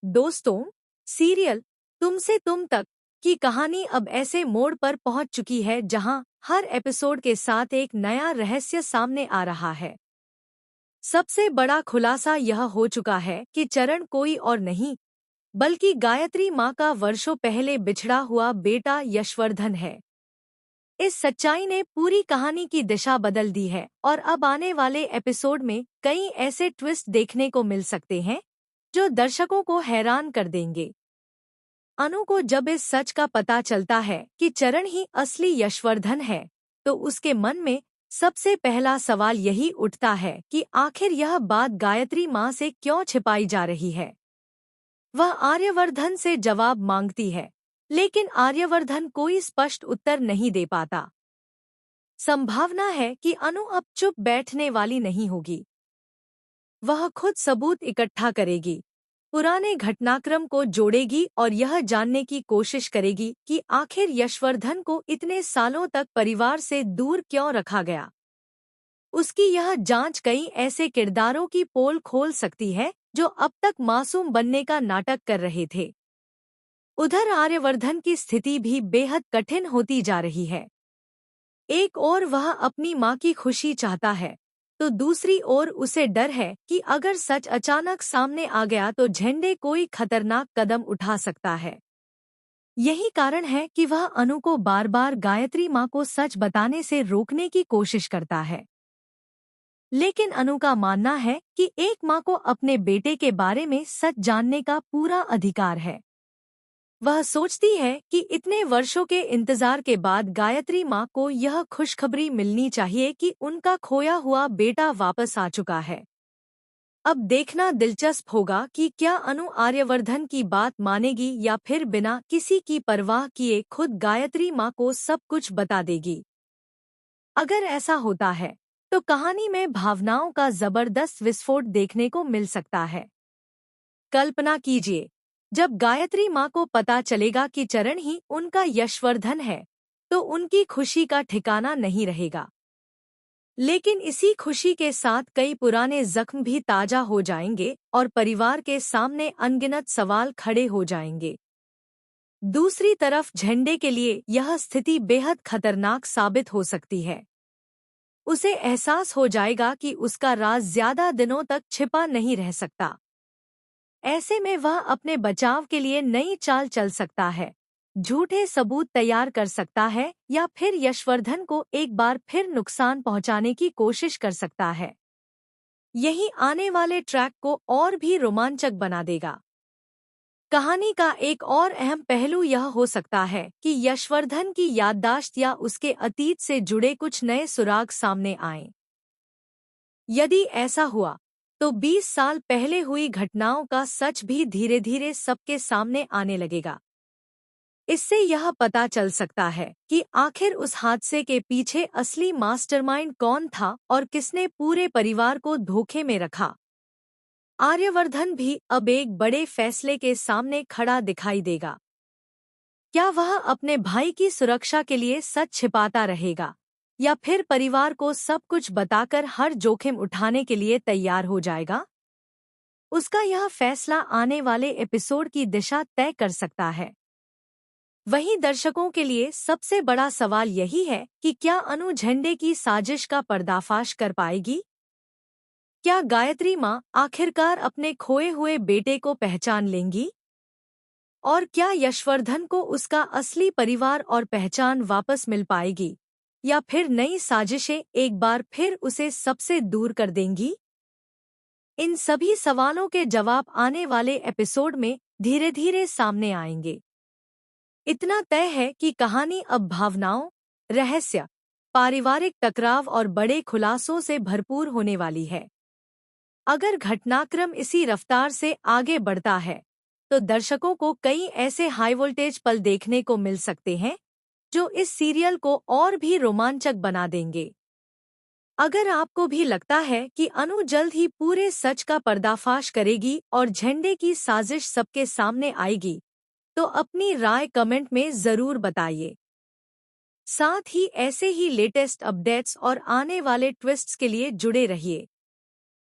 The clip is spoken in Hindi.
दोस्तों, सीरियल तुमसे तुम तक की कहानी अब ऐसे मोड़ पर पहुंच चुकी है जहां हर एपिसोड के साथ एक नया रहस्य सामने आ रहा है। सबसे बड़ा खुलासा यह हो चुका है कि चरण कोई और नहीं बल्कि गायत्री माँ का वर्षों पहले बिछड़ा हुआ बेटा यशवर्धन है। इस सच्चाई ने पूरी कहानी की दिशा बदल दी है और अब आने वाले एपिसोड में कई ऐसे ट्विस्ट देखने को मिल सकते हैं जो दर्शकों को हैरान कर देंगे। अनु को जब इस सच का पता चलता है कि चरण ही असली यशवर्धन है, तो उसके मन में सबसे पहला सवाल यही उठता है कि आखिर यह बात गायत्री माँ से क्यों छिपाई जा रही है। वह आर्यवर्धन से जवाब मांगती है, लेकिन आर्यवर्धन कोई स्पष्ट उत्तर नहीं दे पाता। संभावना है कि अनु अब चुप बैठने वाली नहीं होगी। वह खुद सबूत इकट्ठा करेगी, पुराने घटनाक्रम को जोड़ेगी और यह जानने की कोशिश करेगी कि आखिर यशवर्धन को इतने सालों तक परिवार से दूर क्यों रखा गया। उसकी यह जांच कई ऐसे किरदारों की पोल खोल सकती है जो अब तक मासूम बनने का नाटक कर रहे थे। उधर आर्यवर्धन की स्थिति भी बेहद कठिन होती जा रही है। एक ओर वह अपनी माँ की खुशी चाहता है, तो दूसरी ओर उसे डर है कि अगर सच अचानक सामने आ गया तो झंडे कोई खतरनाक कदम उठा सकता है। यही कारण है कि वह अनु को बार बार गायत्री माँ को सच बताने से रोकने की कोशिश करता है। लेकिन अनु का मानना है कि एक माँ को अपने बेटे के बारे में सच जानने का पूरा अधिकार है। वह सोचती है कि इतने वर्षों के इंतजार के बाद गायत्री माँ को यह खुशखबरी मिलनी चाहिए कि उनका खोया हुआ बेटा वापस आ चुका है। अब देखना दिलचस्प होगा कि क्या अनु आर्यवर्धन की बात मानेगी या फिर बिना किसी की परवाह किए खुद गायत्री माँ को सब कुछ बता देगी। अगर ऐसा होता है, तो कहानी में भावनाओं का जबरदस्त विस्फोट देखने को मिल सकता है। कल्पना कीजिए, जब गायत्री माँ को पता चलेगा कि चरण ही उनका यशवर्धन है, तो उनकी खुशी का ठिकाना नहीं रहेगा। लेकिन इसी खुशी के साथ कई पुराने जख्म भी ताजा हो जाएंगे और परिवार के सामने अनगिनत सवाल खड़े हो जाएंगे। दूसरी तरफ झंडे के लिए यह स्थिति बेहद खतरनाक साबित हो सकती है। उसे एहसास हो जाएगा कि उसका राज ज्यादा दिनों तक छिपा नहीं रह सकता। ऐसे में वह अपने बचाव के लिए नई चाल चल सकता है, झूठे सबूत तैयार कर सकता है या फिर यशवर्धन को एक बार फिर नुकसान पहुंचाने की कोशिश कर सकता है। यही आने वाले ट्रैक को और भी रोमांचक बना देगा। कहानी का एक और अहम पहलू यह हो सकता है कि यशवर्धन की याददाश्त या उसके अतीत से जुड़े कुछ नए सुराग सामने आएं। यदि ऐसा हुआ, तो 20 साल पहले हुई घटनाओं का सच भी धीरे धीरे सबके सामने आने लगेगा। इससे यह पता चल सकता है कि आखिर उस हादसे के पीछे असली मास्टरमाइंड कौन था और किसने पूरे परिवार को धोखे में रखा। आर्यवर्धन भी अब एक बड़े फैसले के सामने खड़ा दिखाई देगा। क्या वह अपने भाई की सुरक्षा के लिए सच छिपाता रहेगा, या फिर परिवार को सब कुछ बताकर हर जोखिम उठाने के लिए तैयार हो जाएगा? उसका यह फैसला आने वाले एपिसोड की दिशा तय कर सकता है। वहीं दर्शकों के लिए सबसे बड़ा सवाल यही है कि क्या अनु झंडे की साजिश का पर्दाफाश कर पाएगी? क्या गायत्री माँ आखिरकार अपने खोए हुए बेटे को पहचान लेंगी? और क्या यशवर्धन को उसका असली परिवार और पहचान वापस मिल पाएगी, या फिर नई साजिशें एक बार फिर उसे सबसे दूर कर देंगी? इन सभी सवालों के जवाब आने वाले एपिसोड में धीरे धीरे सामने आएंगे। इतना तय है कि कहानी अब भावनाओं, रहस्य, पारिवारिक टकराव और बड़े खुलासों से भरपूर होने वाली है। अगर घटनाक्रम इसी रफ्तार से आगे बढ़ता है, तो दर्शकों को कई ऐसे हाई वोल्टेज पल देखने को मिल सकते हैं जो इस सीरियल को और भी रोमांचक बना देंगे। अगर आपको भी लगता है कि अनु जल्द ही पूरे सच का पर्दाफाश करेगी और झंडे की साजिश सबके सामने आएगी, तो अपनी राय कमेंट में जरूर बताइए। साथ ही ऐसे ही लेटेस्ट अपडेट्स और आने वाले ट्विस्ट्स के लिए जुड़े रहिए।